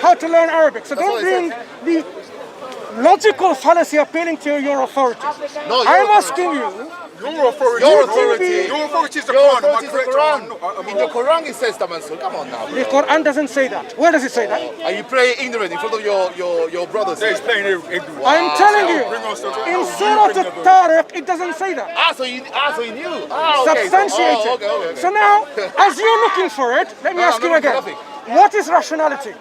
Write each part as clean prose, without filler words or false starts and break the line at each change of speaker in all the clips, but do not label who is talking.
how to learn Arabic. So don't bring the logical fallacy appealing to your authority.
No,
I'm asking you.
Your authority.
Your
authority is the Quran.
Your authority is the Quran. In the Quran it says that, Mansur. Come on now.
The Quran doesn't say that. Where does it say that?
Are you praying ignorant in front of your brothers?
He's playing ignorant.
I'm telling you, in Surah Al-Tariq, it doesn't say that.
So you knew. Okay.
Substantiated.
Okay.
So now, as you're looking for it, let me ask you again.
Nothing.
What is rationality?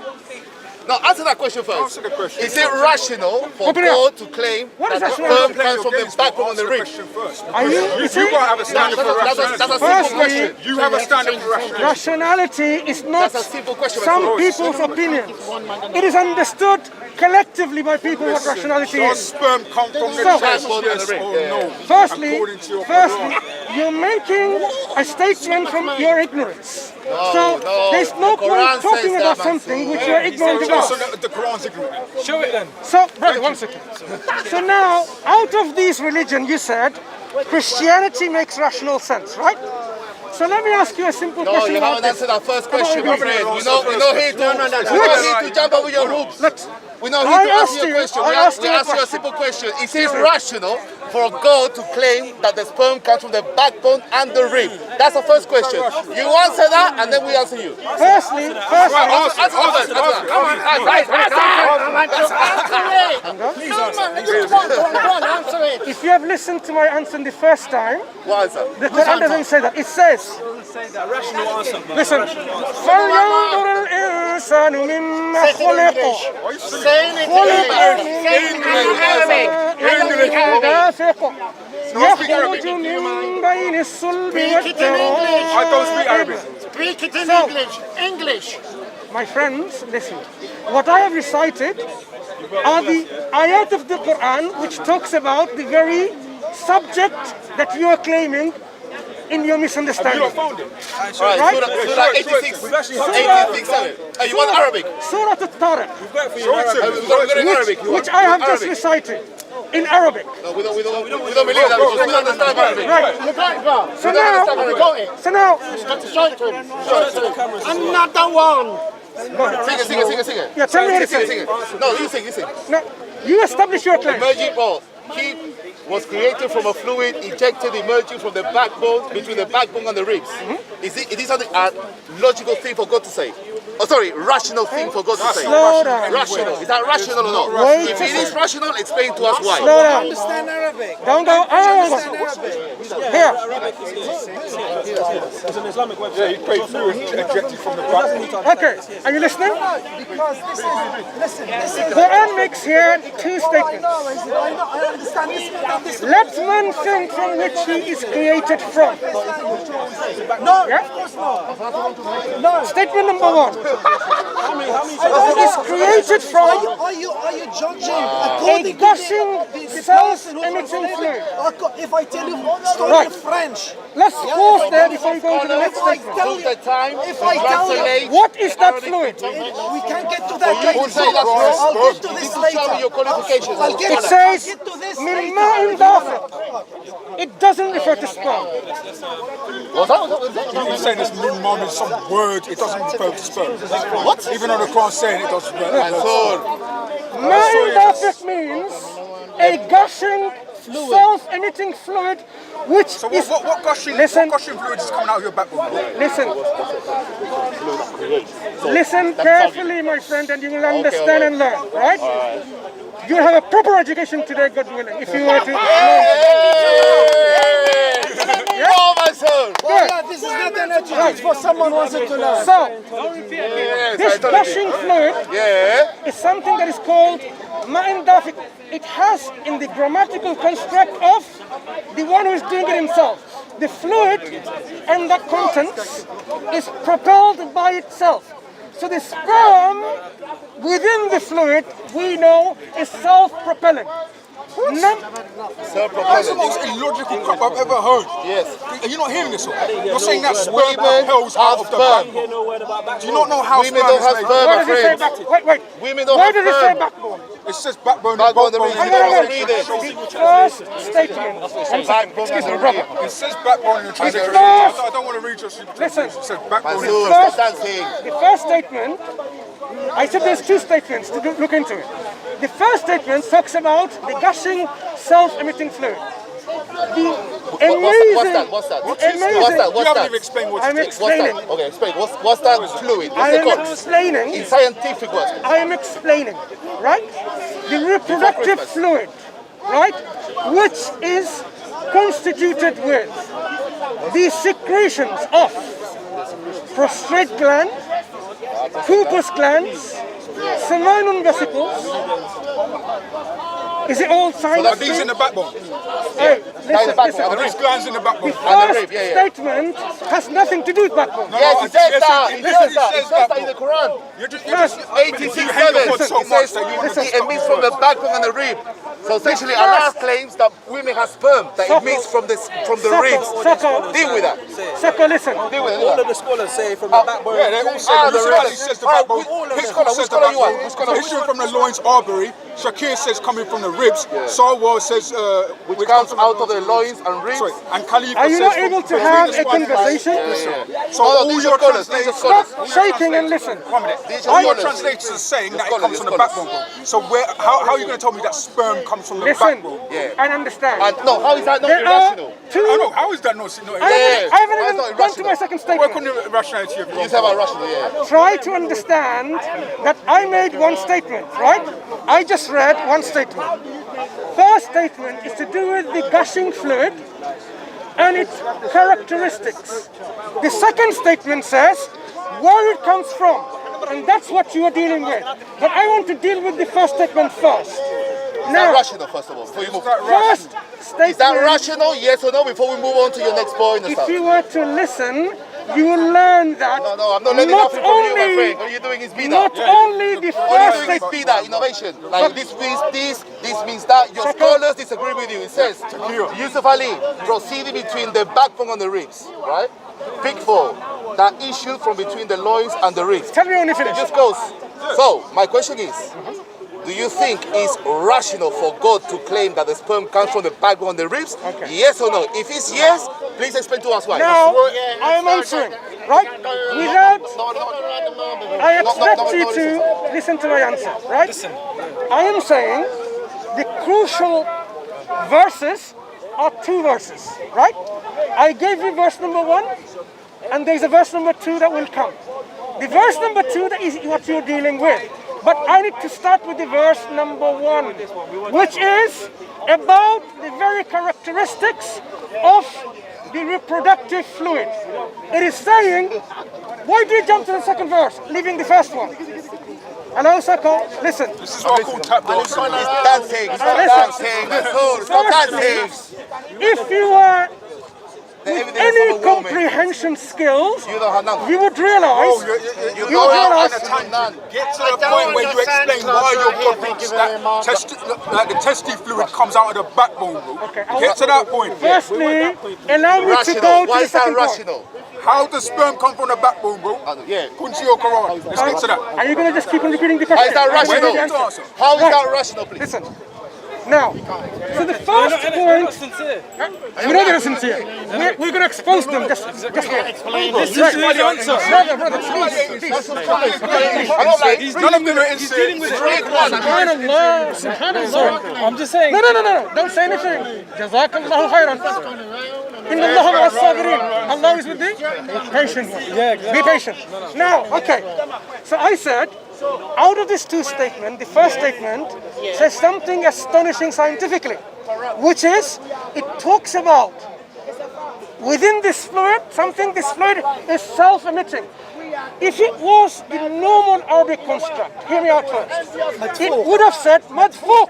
Now answer that question first.
Answer the question.
Is it rational for God to claim
What is
that the
rationality?
sperm comes from the backbone and the rib?
Are you see?
You have a standard for rationality.
That's a simple question.
You have a standard for rationality.
Rationality is not
That's a simple question.
some people's opinions. It is understood collectively by people what rationality
Does
is.
sperm come from the
So-
chest, yes or no?
Firstly,
According to your
you're making a statement from your ignorance. So
no,
there's no
the Quran
point talking
says
about
that,
something
Mansur.
which you're ignorant about.
So the Quran's ignorant.
Show it then.
So, brother, one second. So now, out of these religions, you said Christianity makes rational sense, right? So let me ask you a simple
No,
question
you
about
haven't
this.
answered our first question, my friend. We're not here to jump over your hoops. We're not
I
here to ask
asked
you a
you-
question.
I
We
asked
ask
you a
you a
question.
simple question. Is it rational for God to claim that the sperm comes from the backbone and the rib? That's the first question. You answer that, and then we answer you.
Firstly,
Answer that first.
Answer it.
if you have listened to my answer the first time,
What answer?
the Quran doesn't say that. It says,
Rational answer.
listen, فَلْيَنْظُرِ الْإِنسَانُ مِمَّا خُلِقَ
Say it in
خُلِقَ
English.
من دافق
speak Arabic.
يخرج من بين الصلب
Speak it in English.
I don't speak Arabic.
Speak it in
So-
English. English.
My friends, listen. What I have recited are the ayat of the Quran which talks about the very subject that you are claiming in your
You
misunderstanding.
not found it.
Alright,
Right?
Surah 86.
We've actually had
86. Hey, you want Arabic?
Surah Al-Tariq,
Show it to
We've
me.
got it in Arabic. You
which
want
I have just
Arabic?
recited in Arabic.
No, we don't believe that because we don't understand Arabic.
Right.
You got it, bro.
So
We don't understand
now,
Arabic.
Got it.
so now,
Got to show it to him. Show it to him. Another one.
Sing it.
yeah, tell me what it
Sing
says.
it. No, you sing.
No, you establish your claim.
Emerging, he was created from a fluid ejected, emerging from the backbone, between the backbone and the ribs. Is this a logical thing for God to say? Oh, sorry, rational thing for God to say.
Slow down.
Rational. Is that rational or not?
Wait
If
a
it is rational, explain to us why.
Slow down.
Understand Arabic.
Don't go. Here.
It's an Islamic website.
Yeah, he prayed through and ejected from the back.
Okay. Are you listening?
Because this is, listen, this is,
Quran makes here two statements.
I understand this.
Let man think from which he is created from.
No,
Yeah?
of course not. No.
Statement number one. Is created from
Are you judging
a
according to
gushing,
the person who's
self-emitting
translating?
fluid.
If I tell you story
Right.
in French,
Let's pause there before we go to the next statement.
Took the time
If
to
I tell you-
translate.
What is that fluid?
we can't get to that
You
later.
will say that's wrong.
I'll get to
You
this
need to show me your
later.
qualifications.
I'll get
It
to
says
I'll get to this
min
later.
ma'in dafiq. It doesn't refer to sperm.
He's saying this min mom is some word, it doesn't refer to sperm. What? Even though the Quran's saying it doesn't refer to sperm.
Ma'in dafiq means a gushing, self-emitting fluid which
So
is...
what gushing fluid is coming out of your backbone?
Listen carefully, my friend, and you will understand and learn, right? You will have a proper education today, God willing, if you were to learn.
Oh, my son.
Oh, yeah, this is not an education for someone who wants to learn.
So,
Yes,
this
I told you.
gushing fluid
Yeah.
is something that is called ma'in dafiq. It has in the grammatical construct of the one who is doing it himself. The fluid and the contents is propelled by itself. So the sperm within the fluid, we know, is self-propelling.
That's the most illogical crap I've ever heard.
Yes.
Are you not hearing this one? You're saying that sperm
Women
propels out of
have
the
sperm.
backbone. Do you not know how
Women
sperm
don't have
is
sperm,
made?
Where
my
does it say
friend.
backbone? Wait.
Women don't
Where
have
does it say
sperm.
backbone?
It says backbone.
Backbone, the reason you don't want to read it.
The first statement.
Excuse
me, brother.
It says backbone in the translation.
first-
I don't want to read just.
Listen.
It says backbone.
Mansur,
First-
stop dancing.
The first statement I said there's two statements to look into it. The first statement talks about the gushing, self-emitting fluid.
What's that?
You haven't even explained what
I'm
it is.
explaining.
Okay, explain. What's that fluid?
I
What's it
am
called?
explaining.
In scientific words.
I am explaining, right? The reproductive
Christmas.
fluid, right? Which is constituted with the secretions of prostate gland, Cooper's glands, seminal vesicles. Is it all science?
Are these in the backbone?
Hey, listen, listen.
Are these glands in the backbone?
The first statement has nothing to do with backbone.
Yes, it says that. It says that. It
says
says
that,
that in the Quran.
You're just
86:7.
you hate your foot so
It
much
says
that you want to
it
stop
emits
all
from the
that.
backbone and the rib. So essentially, Allah claims that women have sperm that emits from the ribs.
Soco,
Deal with that.
Soco, listen.
Deal with it.
All of the scholars say from the backbone.
Yeah, they all say
the
Miserably
ribs.
says the
Alright,
backbone.
which scholar you want? Which scholar?
History from the loins artery. Shakir says coming from the ribs. Sarwar says
Which comes out of the loins and ribs.
Sorry, and Khalifa
Are you
says
not
from
able to
between
have
the
a
spine and
conversation?
So
No,
all
these
your
are scholars. These are
translators,
scholars.
Stop shaking and listen.
one minute.
These are
All your
scholars.
translators are saying that it
Scholars,
comes from the
scholars.
backbone. So how are you going to tell me that sperm comes from the
Listen,
backbone?
Yeah.
and understand.
And no, how is that not
There are
irrational?
two.
I know, how is that not?
I
No,
Yeah.
haven't
Why is
even
not
gone to my
irrational?
second
work on
statement.
the rationality of
You
your
say about rational, yeah.
Try to understand that I made one statement, right? I just read one statement. First statement is to do with the gushing fluid and its characteristics. The second statement says where it comes from, and that's what you are dealing with. But I want to deal with the first statement first.
Is that rational, first of all, before you move?
First statement.
Is that rational, yes or no, before we move on to your next point and
If
stuff?
you were to listen, you will learn that
No, I'm not learning nothing from you, my friend. All you're doing is be
not
that.
only the
All
first
you're doing is
statement.
be that innovation. Like this means this means that. Your scholars disagree with you. It says Yusuf Ali proceeding between the backbone and the ribs, right? Pick 4 that issue from between the loins and the ribs.
Tell me when you finish.
It just goes. So my question is, do you think it's rational for God to claim that the sperm comes from the backbone and the ribs?
Okay.
Yes or no? If it's yes, please explain to us why.
Now, I am answering, right? Without, I expect you to listen to my answer, right? I am saying the crucial verses are 2 verses, right? I gave you verse number 1, and there's a verse number 2 that will come. The verse number 2 that is what you're dealing with. But I need to start with the verse number 1, which is about the very characteristics of the reproductive fluid. It is saying, why do you jump to the second verse, leaving the first one? Hello, Soco, listen.
This is what I call tap dancing.
It's dancing. Stop dancing. Stop dancing.
If you were
The
with
evidence
any
of a woman.
comprehension skills,
You don't have none.
you would realize,
You
you
don't
would
have
realize,
none.
Get to the point where you explain why your God thinks that like the testy fluid comes out of the backbone, bro.
Okay,
Get to that point.
firstly, allow me to
Rational.
go to
Why
the
is that
second point.
rational?
How does sperm come from the backbone, bro?
Yeah.
Kunchi or Quran. Let's get to that.
Are you going to just keep on repeating the
How
question?
is that
Are you
rational?
ready to answer?
How is
Right.
that rational, please?
Listen. Now, so the first point, you know they're sincere. We're going to expose them just here.
This is the answer.
Brother, please.
None of them are insane.
Subhanallah, subhanallah.
I'm just saying.
No. Don't say anything. Jazakallahu khairan. Inna Allah ma'as sabirin. Allah is with the patient one.
Yeah, exactly.
Be patient. Now, okay. So I said, out of these 2 statements, the first statement says something astonishing scientifically, which is, it talks about within this fluid, this fluid is self-emitting. If it was the normal Arabic construct, hear me out first, it would have said madfuk,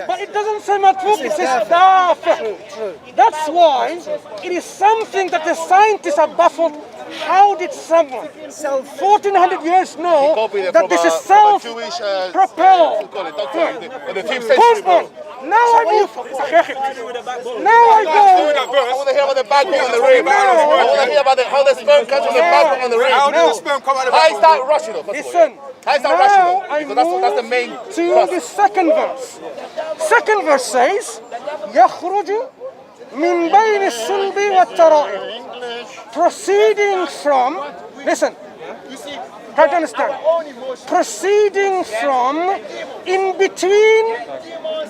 but it doesn't say madfuk, it says dafiq. That's why it is something that the scientists are baffled. How did someone 1400 years know that this is self-propelled?
The 5th century, bro.
Now I move. Now I
I
go.
want to hear about the backbone and the rib. I want to hear about how the sperm comes from the backbone and the rib.
How does the sperm come out of the
How is
backbone?
that rational? First of all?
Listen.
How is that
Now
rational?
I
Because that's the
move
main
to
thrust.
the second verse. Second verse says, يخرج من بين الصلب والترائب. Proceeding from, listen, Try to understand. Proceeding from in between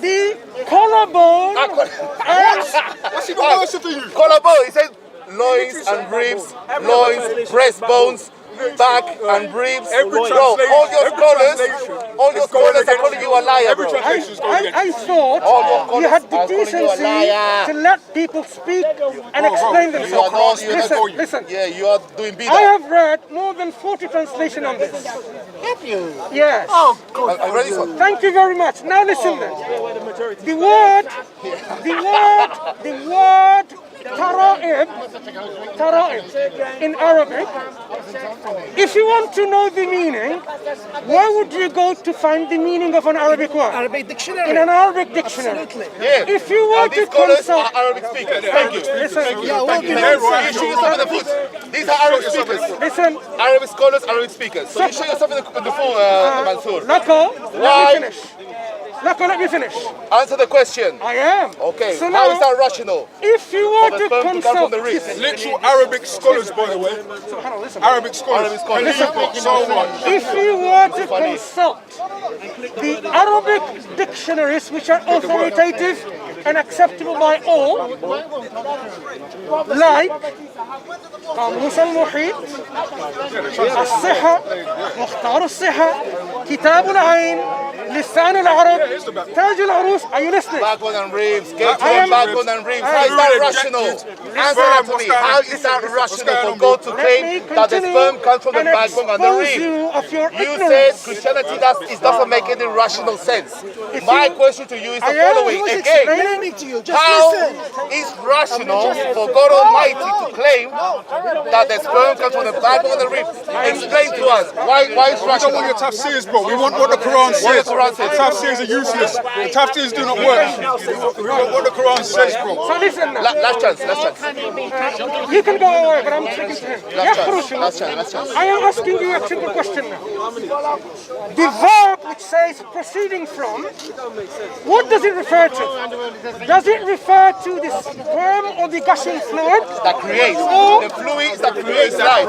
the collarbone and
What's he got to answer for you?
Collarbone, he said loins and ribs, loins, breastbones, back and ribs.
Every
Bro,
translation
all your scholars are calling you a liar, bro.
I thought you had the decency to let people speak and explain themselves. Listen.
Yeah, you are doing
I
bid'ah.
have read more than 40 translations on this.
Have you?
Yes.
Oh, good.
Are you ready, son?
Thank you very much. Now listen then. The word tara'ib in Arabic, if you want to know the meaning, where would you go to find the meaning of an Arabic word?
Arabic dictionary.
In an Arabic dictionary.
Absolutely.
Yeah.
If you were
And these
to
scholars
consult...
are Arabic speakers. Thank you.
Listen,
Yeah, we'll be
You show yourself in the foot. These are Arabic speakers.
listen,
Arabic scholars, Arabic speakers. So you show yourself in the foot, Mansur.
Lako,
Why?
let me finish. Lako, let me finish.
Answer the question.
I am.
Okay,
So
how
now,
is that rational?
if you were
For the
to
sperm to come
consult...
from the wrist.
Literal Arabic scholars, by the way.
Hold on, listen.
Arabic scholars.
Arabic scholars.
Believe me, so much.
If you were to consult the Arabic dictionaries, which are authoritative and acceptable by all, like قاموس المحيط, الصحة, مختار الصحة, كتاب العين, لسان العرب, تاج العروس. Are you listening?
Backbone and ribs, gatehouse,
am-
backbone and ribs.
I
How is
am
that
really
rational?
rejected.
Answer that to me. How is that rational for God to claim that the sperm comes from the backbone and the
expose
rib?
you of your
You said
ignorance.
Christianity it doesn't make any rational sense. My question to you is the
I am-
following.
He was
Again,
explaining to you. Just
how
listen.
is rational for God Almighty to claim that the sperm comes from the backbone and the rib? Explain to us why it's
We don't want
rational.
your tafsirs, bro. We want what the Quran
What
says.
the Quran says.
Tafsirs are useless. The tafsirs do not work. We want what the Quran says, bro.
So listen now.
Last chance.
You can go away, but I'm speaking to him.
Last chance.
I am asking you a simple question now. The verb which says proceeding from, what does it refer to? Does it refer to the sperm or the gushing fluid?
That creates
Or,
the fluids that creates life.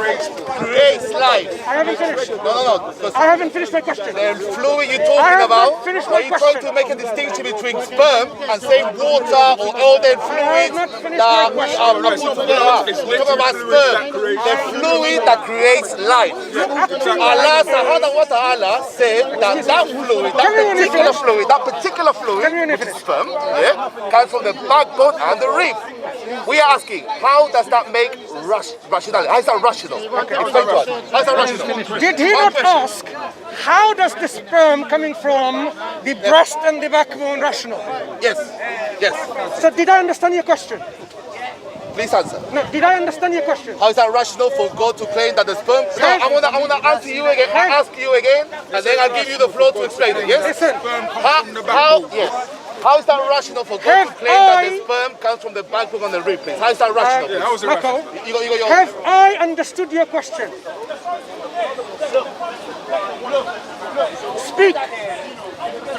Creates life.
I haven't finished.
No. Because
I haven't finished my question.
the fluid you're
I
talking
have
about,
not finished
are
my
you trying
question.
to make a distinction between sperm and saying water or all the fluids
not finished
that
my
are put together? We're talking about sperm, the fluid that creates life. Allah subhanahu wa ta'ala said that fluid, that particular fluid, which is sperm, comes from the backbone and the rib. We are asking, how does that make rational? How is that rational? Explain to us. How is that rational?
Did he not ask, how does the sperm coming from the breast and the backbone rational?
Yes.
So did I understand your question?
Please answer.
No, did I understand your question?
How is that rational for God to claim that the sperm? No, I wanna answer you again. I ask you again, and then I'll give you the floor to explain it. Yes.
Listen,
How is that rational for God to claim that the sperm comes from the backbone and the rib, please? How is that rational?
That was irrational.
Marco,
You got your
have I understood your question? Speak.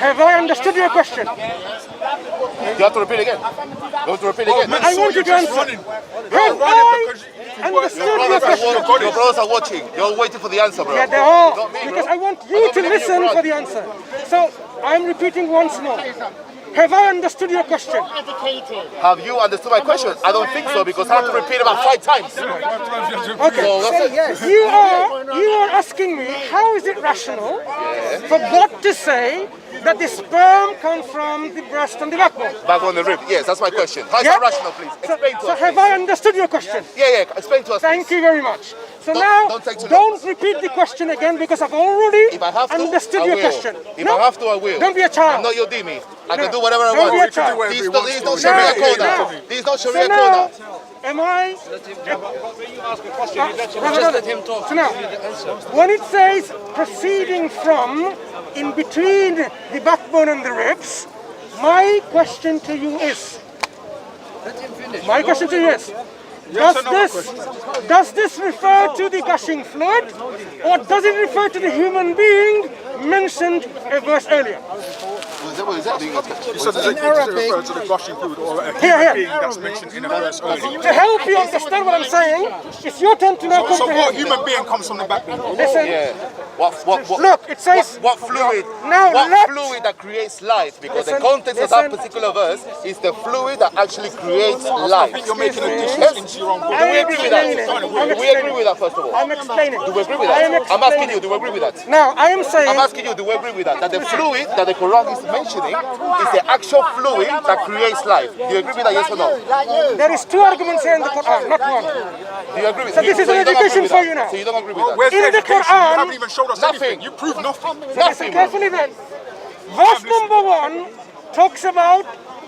Have I understood your question?
You have to repeat again. You have to repeat again.
I want you to answer. Have I understood your question?
Your brothers are watching. You're waiting for the answer, bro.
Yeah, they are.
Not me, bro.
Because I want
I
you
don't
to
believe you,
listen
bro.
for the answer. So I'm repeating once more. Have I understood your question?
Have you understood my question? I don't think so because I have to repeat about 5 times.
Okay.
So that's it.
Yes.
You are asking me how is it rational for God to say that the sperm comes from the breast and the backbone?
Back on the rib. Yes, that's my question. How is
Yeah?
that rational, please? Explain to
So
us.
have
please.
I understood your question?
Yeah. Explain to us.
Thank
please.
you very much. So
Don't-
now,
don't take too long.
don't repeat the question again because I've already
If I have to,
understood
I
your
will.
question.
If
No,
I have to, I will.
Don't be a child.
I'm not your Dimi. I
No.
can do whatever I
Don't
want.
be a child.
These no
No,
Sharia code
no.
now. These no
So
Sharia
now,
code now.
am I? So now, when it says proceeding from in between the backbone and the ribs, my question to you is. Does this refer to the gushing fluid, or does it refer to the human being mentioned a verse earlier.
What is that?
So does it refer to the gushing fluid or a
Here.
human being that's mentioned in the verse earlier?
To help you understand what I'm saying, it's your turn to now
So what
comprehend.
human being comes from the backbone?
Listen,
Yeah. What,
look, it says,
what fluid?
Now
what
let-
fluid that creates life? Because
Listen,
the context of that
listen.
particular verse is the fluid that actually creates
I
life.
think you're making additions
Yes.
into your own
Do
body.
we agree with that?
I'm
Do we agree with that first of all?
I'm explaining.
Do we agree with
I am
that? I'm asking
explaining.
you, do we agree with that?
Now, I am saying,
I'm asking you, do we agree with that? That the fluid that the Quran is mentioning is the actual fluid that creates life. Do you agree with that, yes or no?
there is two arguments here in the Quran, not one.
Do you agree with
So this is
you
an
don't agree
education
with
for
that?
you now.
So you don't agree with that?
Where's
In
the
the
education?
Quran-
You haven't even showed us
Nothing.
anything. You proved nothing.
Listen carefully then. Verse number 1 talks about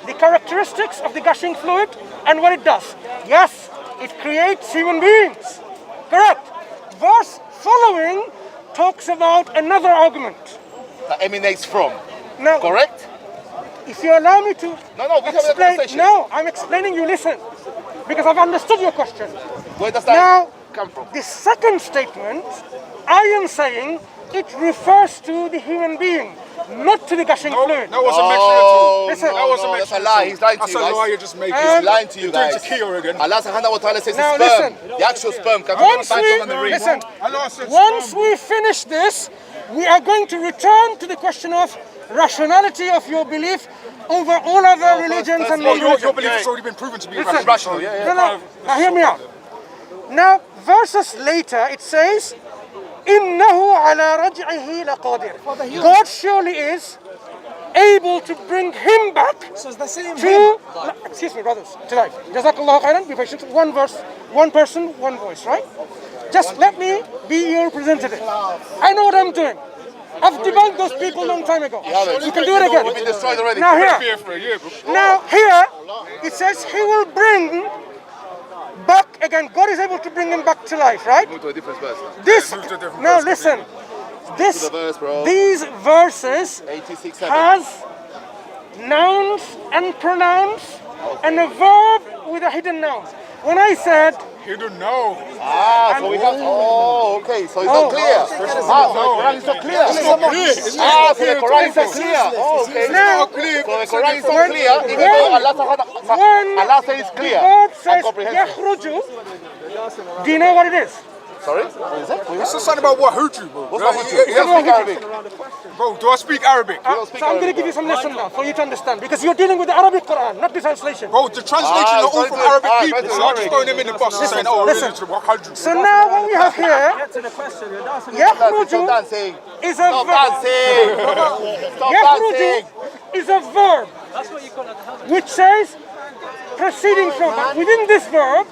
the characteristics of the gushing fluid and what it does. Yes, it creates human beings. Correct. Verse following talks about another argument.
That emanates from.
Now,
Correct?
if you allow me to
No, we have a
explain,
conversation.
no, I'm explaining. You listen, because I've understood your question.
Where does that
Now,
come from?
the second statement, I am saying it refers to the human being, not to the gushing fluid.
That wasn't mentioned at all.
Listen,
That wasn't
that's a
mentioned
lie.
at all.
He's lying to
That's
you
a
guys.
lie you're just making.
He's lying to you
You're doing
guys.
tequila again.
Allah subhanahu wa ta'ala says
Now
it's sperm.
listen.
The actual sperm comes
Once
from the
we
back on the ring.
listen,
Allah said
once
sperm.
we finish this, we are going to return to the question of rationality of your belief over all other religions and
Well, your
non-religions.
belief has already been proven to be
Listen.
rational.
No, now hear me out. Now, verses later, it says, إِنَّهُ عَلَى رَجْعِهِ لَقَادِرٌ. God surely is able to bring him back
So it's the same
to, excuse me, brothers, to life. Jazakallah khairan, be patient. One verse, one person, one voice, right? Just let me be your representative. I know what I'm doing. I've debunked those people a long time ago. You can do it
You've been
again.
destroyed already.
Now here,
Fear for a year, bro.
now here, it says he will bring back again. God is able to bring him back to life, right?
Move to a different verse.
This,
move to a different
now
verse,
listen, this,
the verse, bro.
these verses
86,
has nouns and pronouns and a verb with a hidden noun. When I said,
You don't know.
so we have. Oh, okay. So it's not clear. So the Quran is not clear.
It's not clear. It's
So
not
the
clear.
Quran is not clear. Oh, okay.
now,
So the Quran is not clear, even though Allah says it's
the
clear
word
and
says
comprehensive.
yakhruju, do you know what it is?
Sorry? What is that?
It's something about what Hutu, bro.
What's wrong with you? You don't speak Arabic.
Bro, do I speak Arabic?
don't speak
So I'm going to
Arabic,
give you some lesson now for you to understand, because you're dealing with the Arabic Quran, not the translation.
Bro, the translation are all
sorry
from
to-
Arabic
sorry
people,
to
so I'm just
Arabic.
throwing them in the bus and saying, oh,
listen.
really, to 100.
So now what we have here,
Get to the question. You're dancing.
Stop
yakhruju
dancing.
is a
Stop
verb.
dancing. Stop dancing.
Yakhruju is a verb which says proceeding from. But within this verb,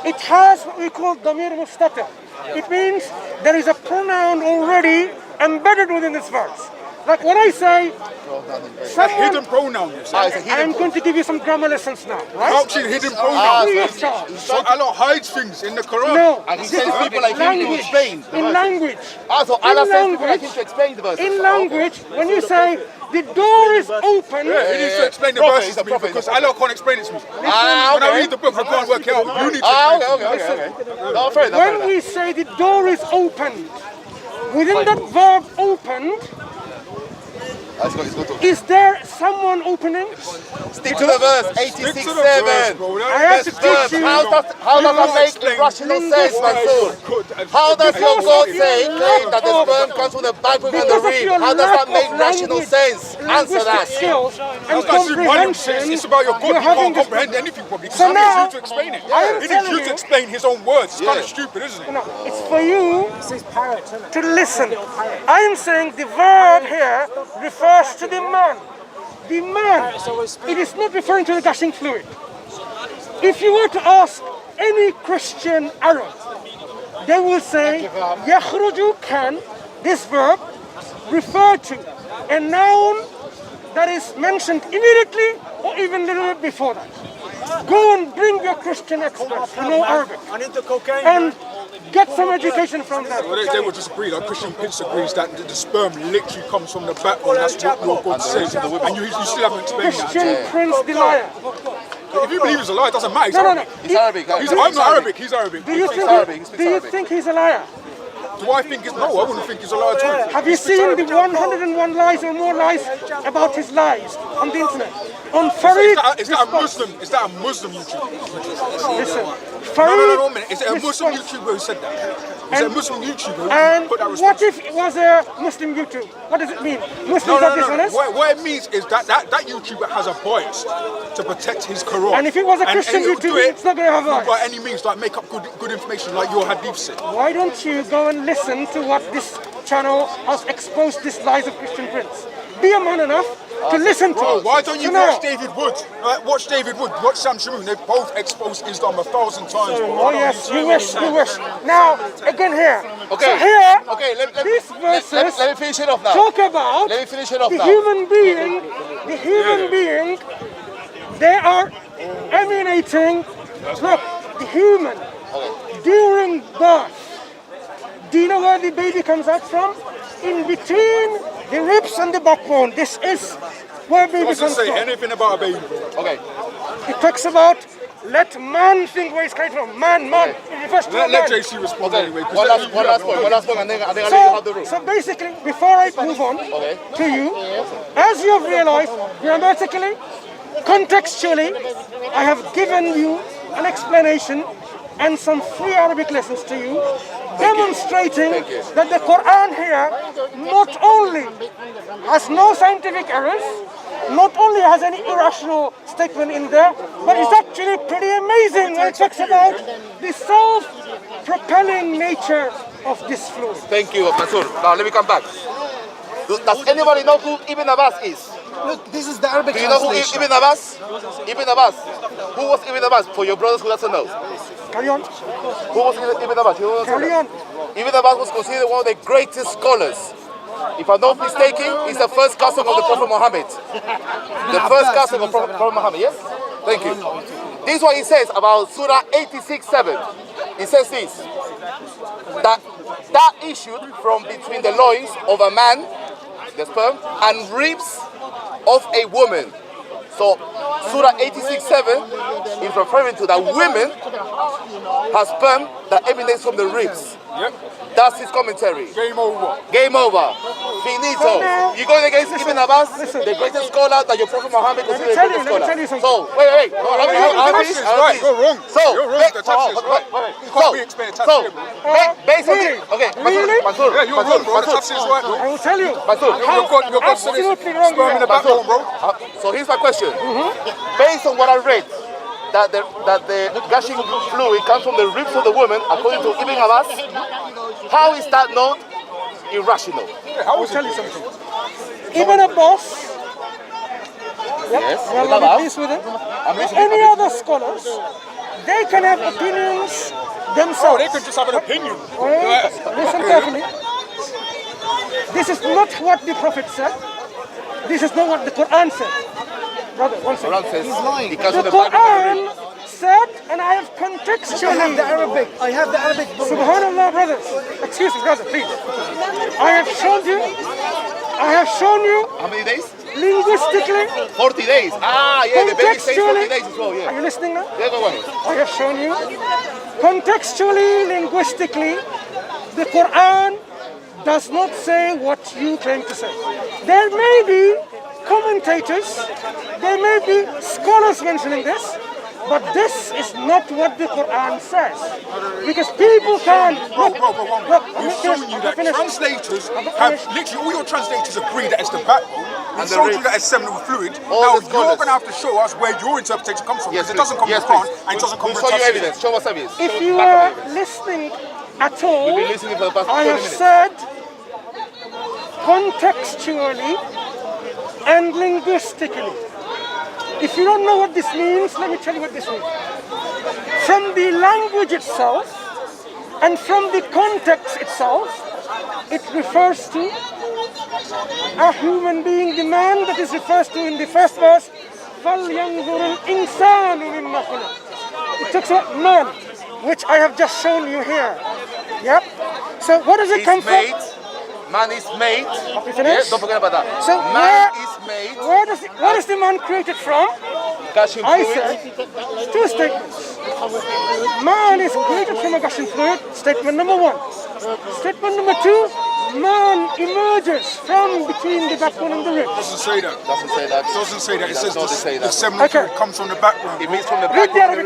it has what we call damir mustatir. It means there is a pronoun already embedded within this verse. Like when I say
A
someone,
hidden pronoun, you say.
It's a hidden
I'm going to give you some grammar lessons now, right?
How can hidden pronoun?
Free of charge.
So Allah hides things in the Quran.
No,
And he
this
sends
is
people like him to
language.
explain the
In
verses.
language.
So Allah
In
sends people like him
language.
to explain the verses.
In language, when you say the door is open,
Yeah, he needs to explain the
Prophet,
verses
he's a
to me
prophet,
because
he's a
Allah can't explain it to me. When
Ah,
I
okay.
read the book, I can't work it out. You need to
Ah,
explain it to me.
okay. No, fair enough.
when we say the door is opened, within that verb opened,
Let's go to
is there someone opening?
Stick to the verse.
Stick to the verse,
86:7.
bro.
I have to
Verse.
teach you.
How does that make rational sense, Mansur? How does your God say claim that the sperm comes from the backbone and the
Because of
rib?
your
How does
lack
that make
of
rational
language,
sense? Answer
linguistic
that.
skills and
That's not one
comprehension.
It's about your God.
you're
You
having
can't
this-
comprehend anything from it.
So
He
now,
needs you to explain it.
I am
He needs
telling
you
you-
to explain his own words. It's kind
Yeah.
of stupid, isn't it?
No, it's for you
It's parrot, isn't it?
to listen. I am saying the verb here refers to the man. The man. It is not referring to the gushing fluid. If you were to ask any Christian Arab, they will say, yakhruju can, this verb, refer to a noun that is mentioned immediately or even a little bit before that. Go and bring your Christian experts who know Arabic
I need the cocaine.
and get some education from them.
Well, they would disagree. Like Christian Pitts agrees that the sperm literally comes from the backbone. That's what your God says. And you still haven't explained that.
Christian Prince the liar.
If you believe it's a lie, it doesn't matter. He's
No, no, no.
Arabic.
He's Arabic.
I'm not Arabic. He's Arabic.
Do you
speaks
think
Arabic, he speaks
do you
Arabic.
think he's a liar?
Do I think it's no? I wouldn't think it's a lie at all.
Have you seen the 101 lies or more lies about his lies on the internet? On Farid,
Is that a Muslim? Is that a Muslim YouTuber?
listen,
No,
Farid,
a minute. Is it a Muslim YouTuber who said that? Is it a Muslim YouTuber
and
who put that
what
response?
if it was a Muslim YouTube? What does it mean? Muslims
No.
are dishonest?
What it means is that YouTuber has a bias to protect his Quran.
And if it was a Christian
he'll
YouTuber,
do it
it's not going to have bias.
by any means, like make up good information, like your hadith said.
Why don't you go and listen to what this channel has exposed these lies of Christian Prince? Be a man enough to listen to
Bro,
it.
why don't you
So now-
watch David Wood? Watch David Wood, watch Sam Shamoon. They both exposed Islam 1,000 times. Bro.
Oh yes, you wish. Now, again here.
Okay.
So here,
Okay,
these verses
let me finish it off now.
talk about
Let me finish it off
the
now.
human being, they are emanating, look, the human, during birth. Do you know where the baby comes out from? In between the ribs and the backbone. This is where baby
Doesn't
comes
say
from.
anything about a baby.
Okay.
It talks about let man think where it's coming from. Man. It refers to
Let
man.
JC respond
Okay.
anyway.
One last point, and then I'll let you have the room.
So basically, before I move on to you, as you have realized, grammatically, contextually, I have given you an explanation and some free Arabic lessons to you, demonstrating that the Quran here not only has no scientific errors, not only has any irrational statement in there, but it's actually pretty amazing when it talks about the self-propelling nature of this fluid.
Thank you, Mansur. Now let me come back. Does anybody know who Ibn Abbas is?
Look, this is the Arabic
Do you know who
translation.
Ibn Abbas? Ibn Abbas. Who was Ibn Abbas? For your brothers who doesn't know.
Carry on.
Who was Ibn Abbas? You know
Carry on.
Ibn Abbas was considered one of the greatest scholars. If I'm not mistaken, he's the first cousin of the Prophet Muhammad. The first cousin of Prophet Muhammad, yes? Thank you. This is what he says about Surah 86:7. He says this, that issued from between the loins of a man, the sperm, and ribs of a woman. So Surah 86:7 is referring to that women have sperm that emanates from the ribs.
Yep.
That's his commentary.
Game over.
Game over. Finito. You're going against Ibn Abbas, the greatest scholar that your Prophet Muhammad considered the
tell you,
greatest
let me
scholar.
tell you something.
So, wait. No, let me
Taxes, right, you're wrong.
So,
You're wrong, the taxes, right. You can't be explaining tax here, bro.
based on
Really?
the, okay,
Really?
Mansur,
Yeah, you're wrong, bro. The taxes is right, bro.
I will tell you.
Mansur,
You've got
Absolutely wrong.
sperm in the backbone, bro.
So here's my question. Based on what I read, that the gushing fluid comes from the ribs of the woman, according to Ibn Abbas, how is that not irrational?
How was tell you something?
Even a boss,
Yes,
we are
Ibn
not
Abbas.
pleased with it.
I'm listening.
Any other scholars, they can have opinions themselves.
Oh, they could just have an opinion.
Alright? Listen carefully. This is not what the Prophet said. This is not what the Quran said. Brother, one second.
Quran says he comes
The
from the back of the
Quran
ribs.
said, and I have
I have
contextually.
the Arabic. I have the Arabic book.
Subhanallah, brothers. Excuse me, brother, please. I have shown you
How many days?
linguistically,
40 days. Ah, yeah, the baby stays 40
contextually.
days as well,
Are
yeah.
you listening now?
Yeah, go on.
I have shown you contextually, linguistically, the Quran does not say what you claim to say. There may be commentators, there may be scholars mentioning this, but this is not what the Quran says. Because people can
Bro,
look,
we've shown you that translators have, literally all your translators agree that it's the backbone. We've
the
showed
ribs.
you that it's seminal fluid.
All
Now
the
you're
scholars.
going to have to show us where your interpretation comes from.
Yes,
Because it doesn't come
please.
from
Yes,
the Quran
please.
and it doesn't come
We'll
from
show you
Tafsir.
evidence. Show us evidence.
if you
Back
are
of evidence.
listening at all,
We've been listening for the past
I
20
have
minutes.
said contextually and linguistically. If you don't know what this means, let me tell you what this means. From the language itself and from the context itself, it refers to a human being, the man that is referred to in the first verse, فَلْيَنْظُرِ الْإِنسَانُ مِمَّا خُلِقَ. It talks about man, which I have just shown you here. Yep. So what does it
He's
come from?
made. Man is made.
you
Yeah,
finished?
don't forget about that.
So
Man is made.
where is the man created from?
Gushing
I
fluid.
said two statements. Man is created from a gushing fluid, statement number one. Statement number 2, man emerges from between the backbone and the ribs.
Doesn't say that.
Doesn't say that.
Doesn't say that. It says
does not say
the
that.
seminal
Okay.
fluid comes from the background.
It means from the
Read the
backbone.
Arabic